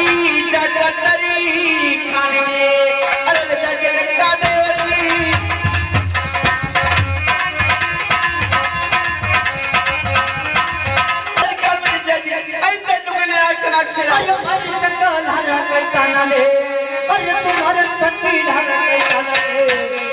जाटा तरी खाने अरे लजा नक्का देवर जी अरे क्या मेरे जाजी ऐसे नुकने आकना से अरे हमारी सकल हरा कई ताना ने अरे तुम्हारे सकी हरा कई ताना ने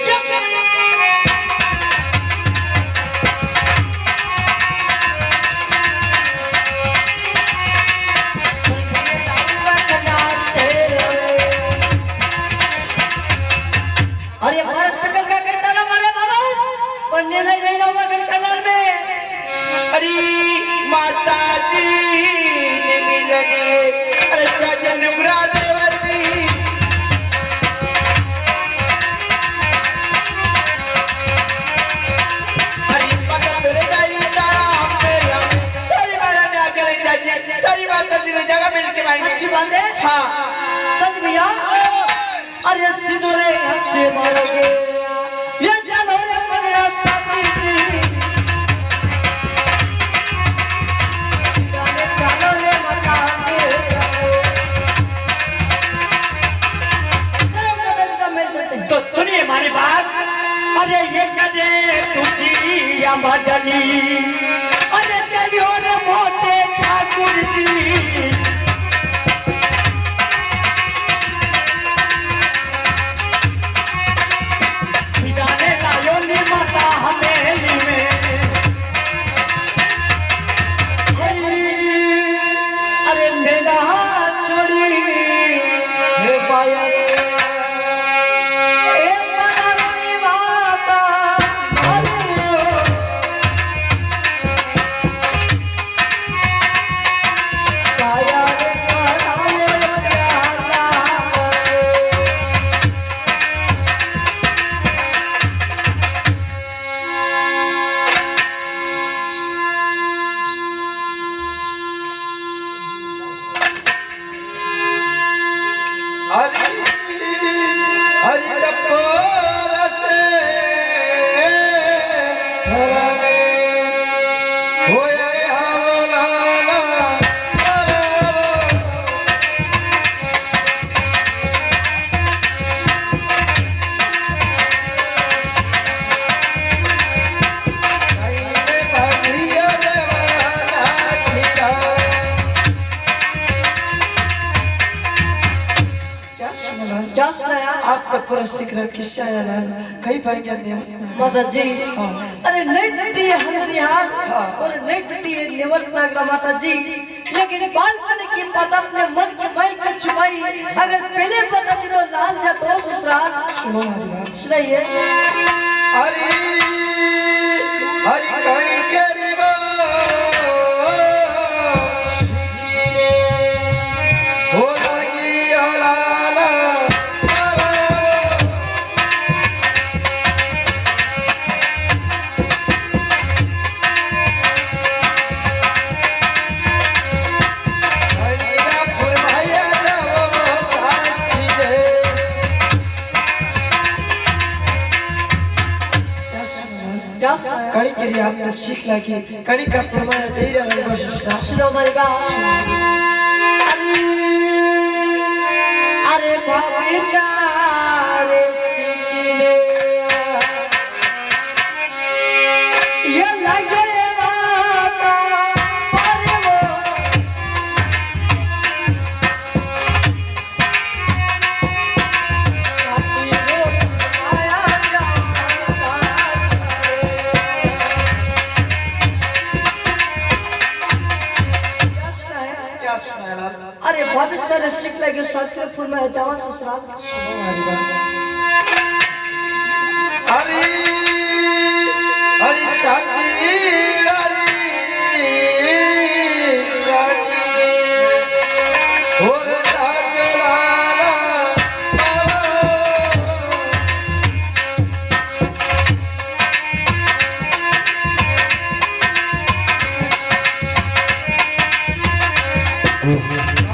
अरे मारा सकल का करता ना मारे बाबा पर निर्णय नहीं हुआ कनाल में। अरे माता जी ने मिलने अरे सजन उगरा देवती अरे पता तेरे जाई तारा मेरा तेरी मारा ने आगे जाजे तेरी माता जी ने जगह मिल के मांगी। अच्छी बात है। हाँ सच भैया अरे सिंदूरे हंसे मारोगे ये चलो रे मंगला साथी जी सिंगारे चलो ले मताने चलो मदद का मेल करते हैं। तो सुनिए हमारी बात। अरे ये कदे तुझी या मजली अरे चलियो रे मोटे ठाकुर जी सिदाने लायो नी माता हमेली में। अरे मेरा हाथ छोड़ी हे बायल हे परानी माता काया रे काया हरि हरि कपूर से हरने होए हवलाला क्या सुनाया आप तो पूरा सीख रहे किस्सा है लाल कहीं पाएंगे नहीं माता जी। हाँ। अरे नहीं बेटी है हरियाण हाँ। और नहीं बेटी है नेवल नागरा माता जी लेकिन बालपन की बात अपने मन की माई को छुपाई अगर पहले पता तो लाल जा तो ससुराल सुनो हमारी बात सुनाइए। हरि हरि कणी केरिबो शिकीने हो लगी हलाला हरिरा फुरमाया जाओ सासी रे। क्या सुनो क्या सुनाया कड़ी के लिए आपने सीख ला कि कड़ी का फरमाया चाहिए रंगो सुस्ता सुनो हमारी बात। अरे अरे भाभी सारे सिकने ये लगे माता पर वो साथी रो आया जाता सासरे। क्या सुनाया क्या सुना लाल अरे भविष्य रे सीख लगे ससुरपुर में जाओ ससुराल सुनो हमारी बात हरि हरि साथी हरि रानी ने और राजलाला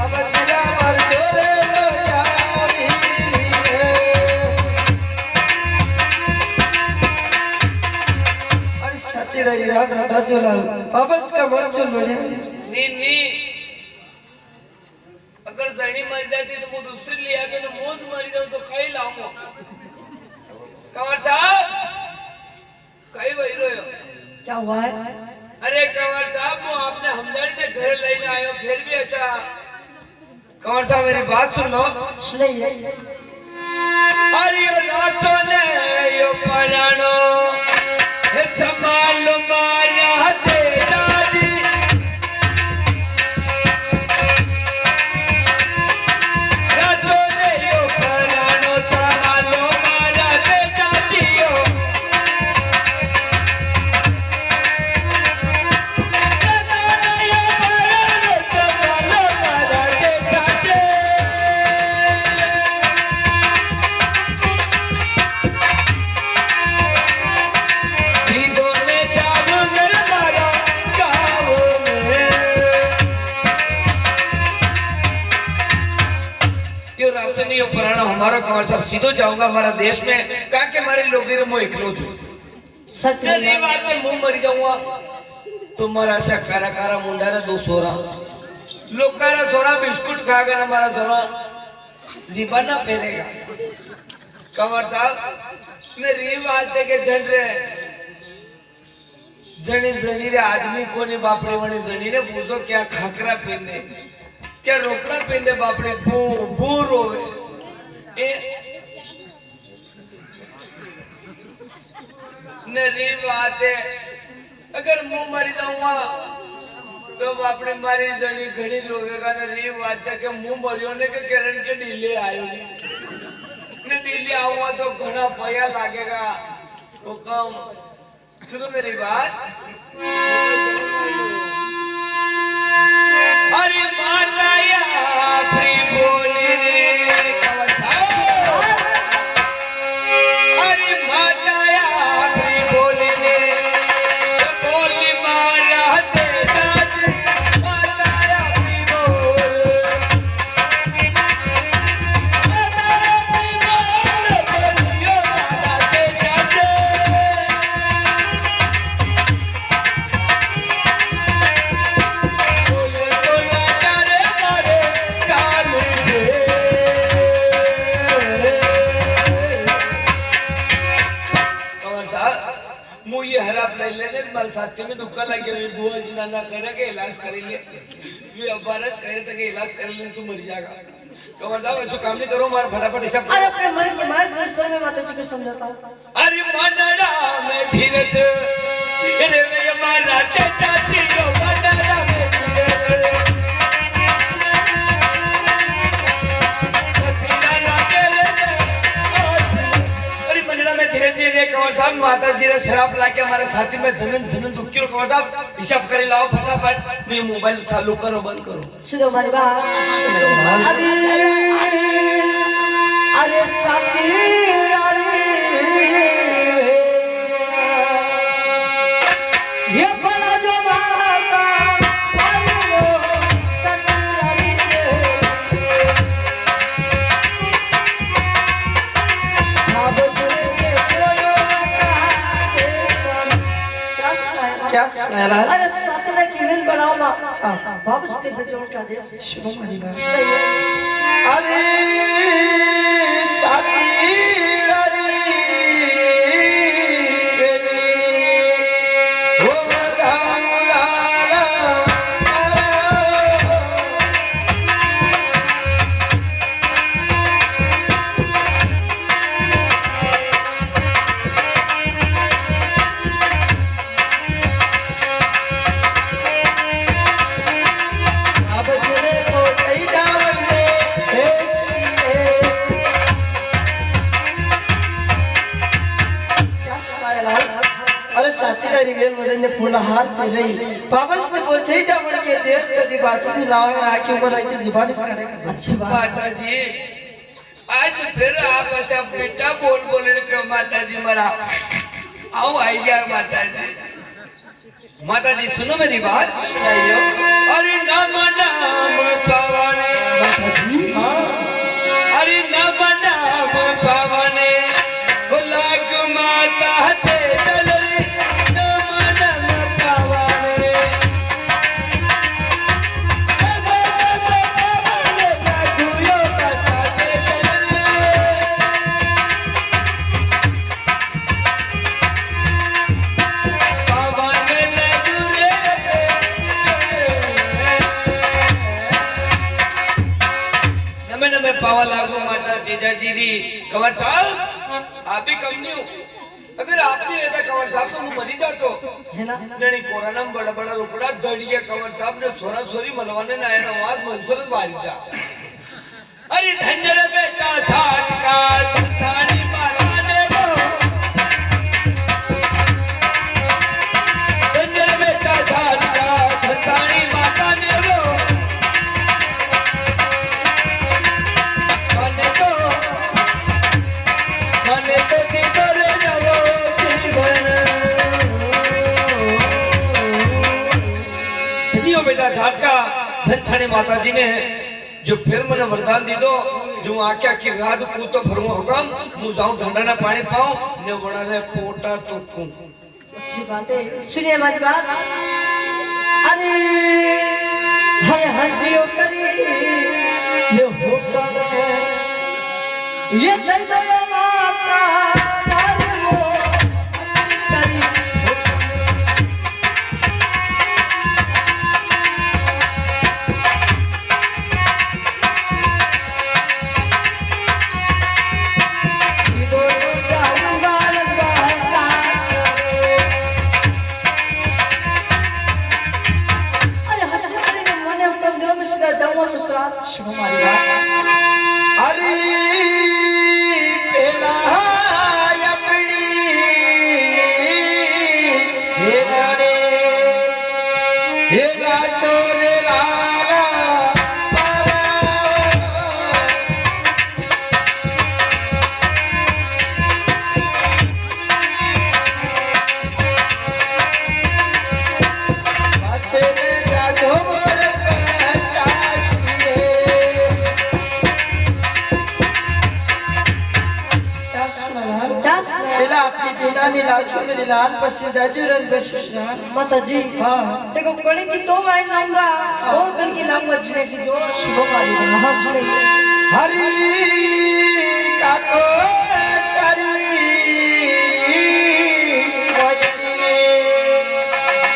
अब जिला मर जोरे लो जावी रे। अरे साथी रही राधा जोलाल वापस का मर चल बोले नी अगर जणी मर जाती तो वो दूसरी ले आके तो मोज मर जाऊं तो कहीं लाऊंगा। कंवर साहब कहीं वही रोयो। क्या हुआ है अरे कंवर साहब वो आपने हमदर्द के घर लेने आयो फिर भी ऐसा। कंवर साहब मेरी बात सुन लो। सुनाइए। अरे यो नाचो ने यो परानो हे संभाल मारा तेरा दी नाचो ने यो परानो संभाल मारा तेरा वरना हमारा कंवर साहब सीधो जाऊंगा हमारा देश में कहा के मारे लोग मैं एकलो छू सच रे में बात है मुंह मरी जाऊंगा तुम्हारा सा कारा कारा मुंडा रे 2 सोरा लोग कारा सोरा बिस्कुट खाएगा ना हमारा सोरा जीवन ना फेरेगा कंवर साहब ने री बात है के झंड रे जनी जनी रे आदमी कोने बापड़े वने जनी ने पूछो क्या खाकरा पहने क्या रोकड़ा पहने बापड़े बू रोवे ए नरी बात है अगर मुंह मरी जाऊंगा तो बापड़े मारी जनी घड़ी रोवेगा नरी बात है कि मुंह मरियो ने के किरण के ढीले आयो ने ढीले आऊंगा तो घना पया लागेगा वो कम सुनो मेरी बात अरे माता या फ्री बोली रे कंवर साहब अरे माता या फ्री बोली रे बोली मारा तेरा माता या फ्री बोल माता या फ्री बोल बोलियो मारा तेरा मारे साथी में दुक्का लगे हुए बुआ जी नाना करे के इलाज करेंगे ये अबारस करे तक इलाज कर ले तू मर जाएगा कंवर साहब ऐसा काम नहीं करो मार फटाफट हिसाब अरे अपने मन के मार 10 तरह में माता जी को समझाता हूं अरे मनड़ा में धीरज रे वे मारा ते चाची रो मनड़ा में धीरज सतीरा लागे रे अरे मनड़ा में धीरे धीरे कंवर साहब माता जी ने शराब लाके हमारे साथी में धनन धनन दुखी रो कंवर साहब हिसाब करे लाओ फटाफट मैं मोबाइल चालू करो बंद करो सुनो हमारी बात अरे साथी ये बड़ा जो माता अरे वो सती अब जुड़े के कोई क्या सुना रहा है अरे सतरे की मिल बनाओ मां वापस के बचों का देश शुभ हमारी बात अरे साथी फूलहार पे रही वापस में पहुंचे जावन के देश का दिबाची लाओ आके ऊपर आई थी जिबानिश करेगा अच्छी बात माता जी आज फिर आप ऐसा बेटा बोल बोल के माता जी मरा आओ आई जा माता जी सुनो मेरी बात सुनाइयो अरे नाम नाम पावने माता जी अरे नाम नाम पावने लाग माता ते चले नाम नाम पावने नाम पावने लागुयो माता ते चले पावने लगुरे नमे नमे पावा लागू माता तेजा जी री कंवर साहब आप भी कम नहीं हो अगर आपने ऐसा कंवर साहब तो मैं मरी जातो है ना नहीं कोरोना में बड़ा बड़ा रुपड़ा दड़िया कंवर साहब ने छोरा छोरी मलवाने ना आया आवाज मंसूरत बारी था अरे धन्य रे बेटा झाटका थानी माता ने वो धन्य रे बेटा झाटका थानी माता ने वो मने तो दीदर नवो जीवन धनियो बेटा झाटका धन थाने माता जी ने जो फिर मैंने वरदान दी दो जो आख्या की रात को तो भरू हुकम मु जाऊं ढंडा ना पानी पाऊं ने बड़ा रे पोटा तो कूं। अच्छी बात है, सुनिए हमारी बात। अरे हर हंसियों करी ने हुकम ये दर्द माता नारी वो हंसी करी सीधो जाऊंगा बहसास रे। अरे हंसी करी ने मने हुकम दिलो में सीधा जाऊंगा ससुराल। सुनो हमारी बात। अरे पहला अपनी हेरा रे हेला छोरे लाला पारा पाछे ने जा झोर पचासी रे। क्या सुना लाल? क्या सुना? पहला अपनी बिना नीलाचो मेरे लाल पसे जाजू रंग बशुशनार। माता जी हाँ देखो कड़ी की तो वाइन लाऊंगा और कल की लाऊंगा जिने की जो सुनो मारी बहन। हाँ सुनिए। हरी काको सरी वाइने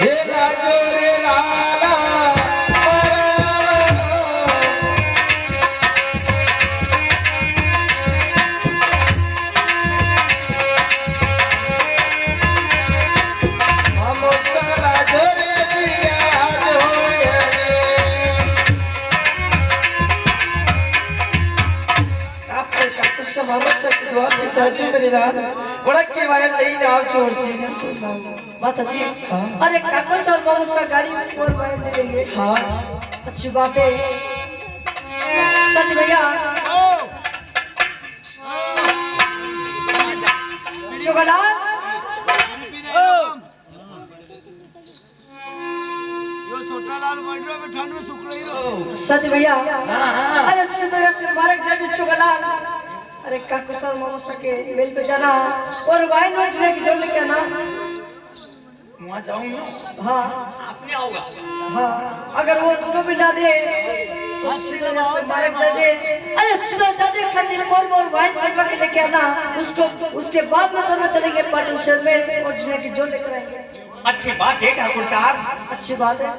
हेला जोरे लाला परा मामो साला जोरे दिया जोड़े साजू मेरे लाल बड़ा के वायर नहीं नाव छोड़ सी ना सुनना। माता जी हाँ। अरे काको सर बाबू सर गाड़ी में 4 वाइन दे देंगे। हाँ अच्छी बात है सच भैया। शुक्ला यो छोटा लाल मंडरो में ठंड में सुख रही हो। सच भैया। हाँ। अरे सिद्धरा से मारक जाजे शुक्ला। अरे काको सर बाबू सके मिल पे जाना और वाइन नोचने की जोड़ लेके आना। वहाँ जाऊंगा हाँ आपने आओगा। हाँ अगर वो दोनों भी ना दे तो सीधा से मारक जाजे। अरे सीधा जाजे खातिर और वाइन बनवा के लेके आना उसको। उसके बाद में दोनों चलेंगे पार्टनशिप में और जिन्हें की जोड़ लेकर आएंगे। अच्छी बात है ठाकुर साहब। अच्छी बात है।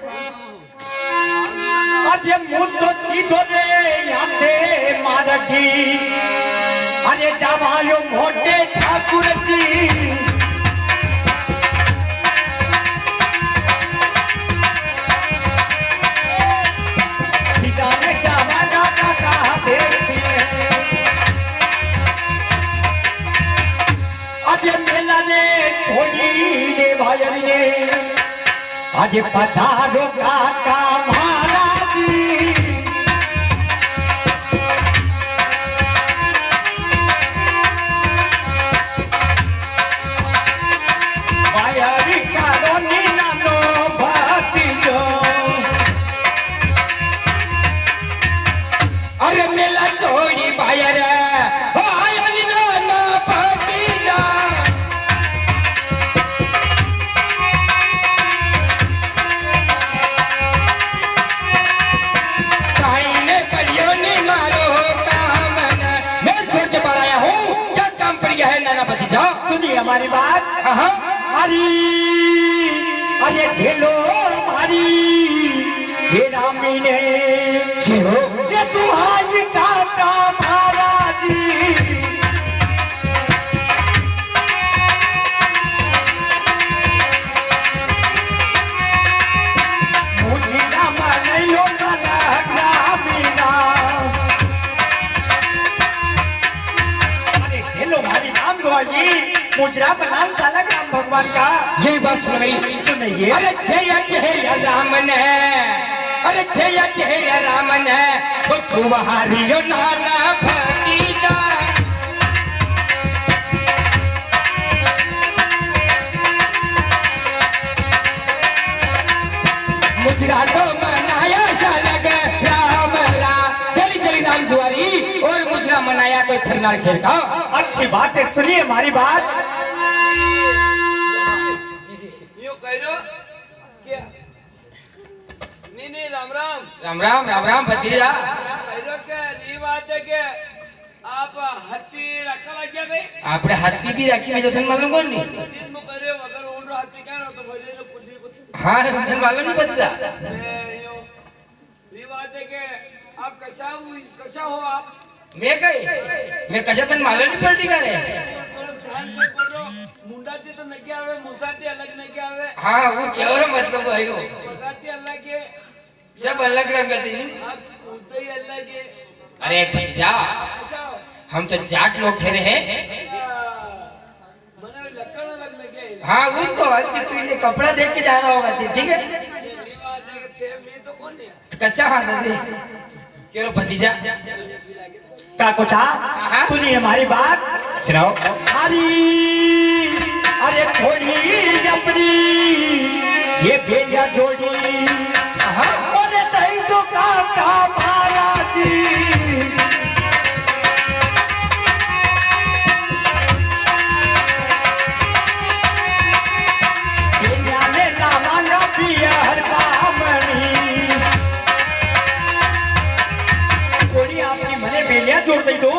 आज ये मुंह तो सीधो रे यहाँ से मारगी। अरे जवायो मोटे ठाकुर जी सीधा में जावागा का देसी में। आज ये मेला ने छोड़ी ने भाई ने आज पधारो काका महाराजी। वायरी कारो नीनानो भतीजो। अरे मेला छोड़ी बायर हो आया नीनानो भतीजा। सुनिए हमारी बात। अरे अरे झेलो हमारी ये रामी ने झेलो ये तुम्हारी काका महाराजी। मुझे राम नहीं लो ग्रामीणा। अरे झेलो हमारी नाम दो जी मुजरा बना साला राम भगवान का। ये बात सुन भाई सुनिए। अरे जय राम ने अरे जय राम ने वो छुहारियो नाना भतीजा। मुजरा तो मनाया शालग राम रा चली चली राम जुआरी और मुझ करनाल शेर का। अच्छी बात है, सुनिए हमारी बात। यूं कह रहे हो क्या? नहीं राम राम राम राम भतीजा। कह रहे हो क्या? ये बात है कि आप हाथी रखा लग गया भाई? आपने हाथी भी रखी में जैसे मालूम कौन नहीं? जिन मुझे करे अगर उन हाथी क्या ना तो भले लोग खुद ही कुछ हाँ मुझे मालूम नहीं भतीजा। ये बात है कि आप कैसा हो आप? मैं कशा तन मालूम नहीं पड़ रही करे। थोड़ा ध्यान से पढ़ो। मुंडाती तो नहीं आवे, मुसाती अलग नहीं आवे। हाँ वो क्या है मतलब है वो मुसाती अलग है, सब अलग रंग के नहीं। आप उतना ही अलग है। अरे भतीजा कैसा हो? हम तो जाट लोग ठहरे हैं। मने लक्कड़ अलग नहीं है। हाँ वो तो तू ये कपड़ा देख के जा रहा होगा ठीक है। ये बात है कि थे मैं तो कौन है? कैसा हाथ है क्यों भतीजा? काको साहब सुनिए हमारी बात। सुनाओ। अरे थोड़ी अपनी ये बेलिया जोड़ी, अरे तई तो काका महाराज बेलिया ने लावांगा पिया हर बामणी, थोड़ी आपकी मने बेलिया जोड़ दई दो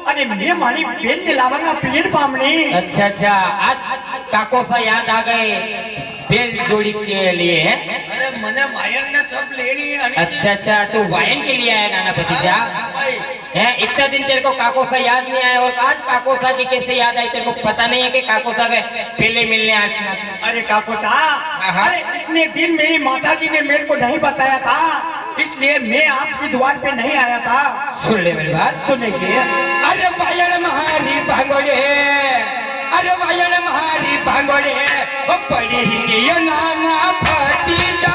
અને મેં મારી બેનને લાવવાના પીર પામણી। अच्छा आज काको सा याद आ गए बेल जोड़ी के लिए हैं। अरे मने मायन ने सब लेनी है। अच्छा तो वाइन के लिए आया नाना भतीजा भाई है। इतना दिन तेरे को काकोसा याद नहीं आया और आज काकोसा की कैसे याद आई? तेरे को पता नहीं है कि काकोसा के पहले मिलने आया? अरे काको साहब, अरे इतने दिन मेरी माता जी ने मेरे को नहीं बताया था, इसलिए मैं आपकी द्वार पे नहीं आया था। सुन ले मेरी बात। सुनेंगे। अरे वायण महारी भांगोड़े, अरे वायण महारी भांगोड़े वो पड़ी ही ये नाना भतीजा।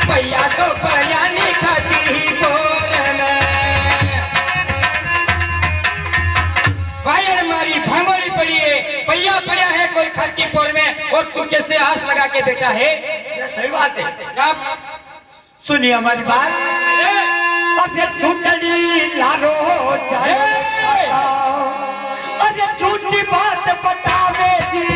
भैया तो भैया नहीं खाती ही बोरन, वायण मारी भांगोड़ी पड़ी है, भैया पड़ा है कोई खट्टी पोर में और तू कैसे आस लगा के बैठा है? ये सही बात है। जब सुनिए हमारी बात। अरे झूठी लारो जाए, अरे झूठी बात बतावे जी,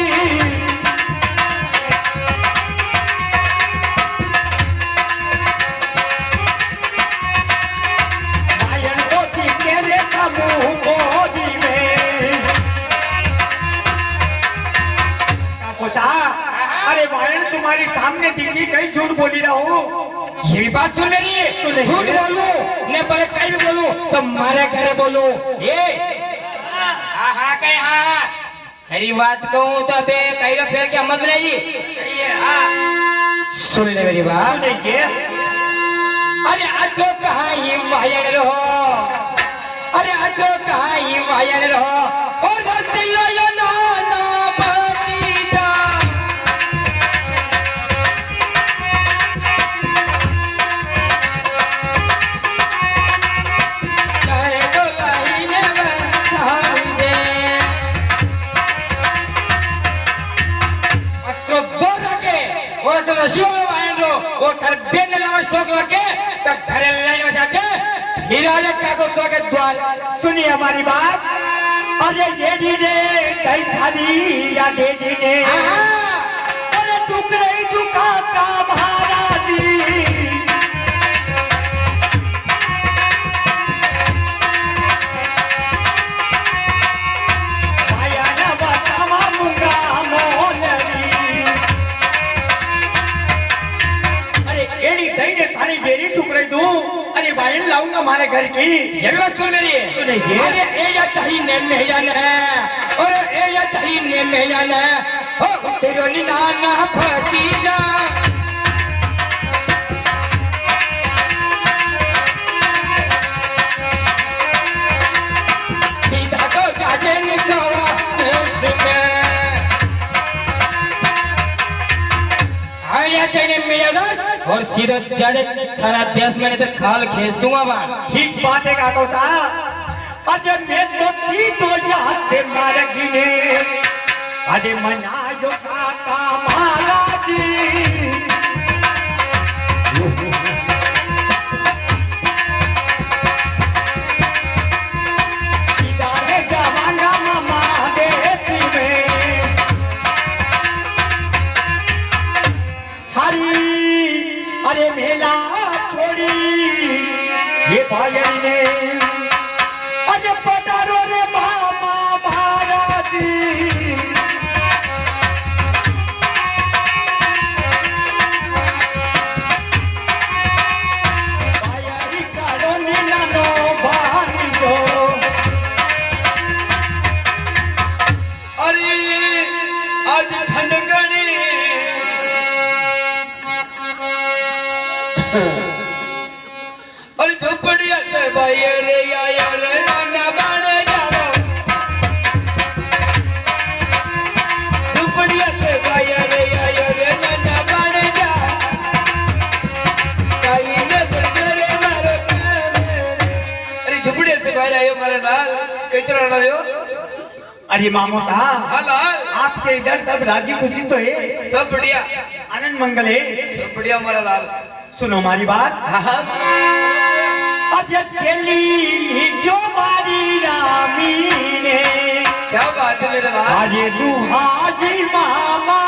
वायन होती तेरे समूह बोली में। काको साहब, अरे वायन तुम्हारी सामने दिखी, कहीं झूठ बोली रहा हो। ये भी बात सुन मेरी, झूठ बोलूं ने भले कहीं भी बोलूं तो मारे घरे बोलूं ये हाँ कहीं हाँ खरी बात कहूं तो अबे कहीं रो फिर क्या मत मिलेगी। सही है। हाँ सुन ले मेरी बात। सुनेंगे। अरे अजो कहाँ ही वायन रहो, अरे अजो कहाँ ही वायन रहो और रसिलो यो नाना भतीजा। सुनिए हमारी बात। अरे ये जी ने कई थाली या दे जी ने, अरे टुकड़े टुका का महाराजी, माया ना बसामा मुंगा मोलरी। अरे एड़ी दही ने थाली बेरी टुकड़े दूं, अरे वाइन लाऊंगा हमारे घर की। ये बात सुन मेरी। सुनेंगे। अरे ए या तही ने मेहजान है, अरे ए या तही ने मेहजान है ओ तेरो नी नाना भतीजा। सीधा तो जाजे निकला देश में आया तेरे मेहजान और सीधा जाजे थारा देश में नहीं तो खाल खेच दूंगा बात। ठीक बात है काको साहब। अरे मैं तो सीधो यहाँ से मारेगी ने, अरे मनायो काका महाराजी, ये भाई ने अरे पधारो रे मामा महाराजी भाई कालो नीलानो भाई जो अरे आज ठंडगणी अरे झोपड़िया से भाई रे या रे नाना बाणे जाओ झोपड़िया से भाई रे या रे नाना बाणे जा काई ने बड़े मारो अरे झोपड़िया से बाहर आयो मारे नाल कितना आयो अरे मामू साहब हाल हाल आपके इधर सब राजी खुशी तो है सब बढ़िया आनंद मंगल है सब बढ़िया हमारा लाल सुनो हमारी बात हाँ अब ये चली जो मारी रामी ने क्या बात है मेरे लाल अरे दुहाजी मामा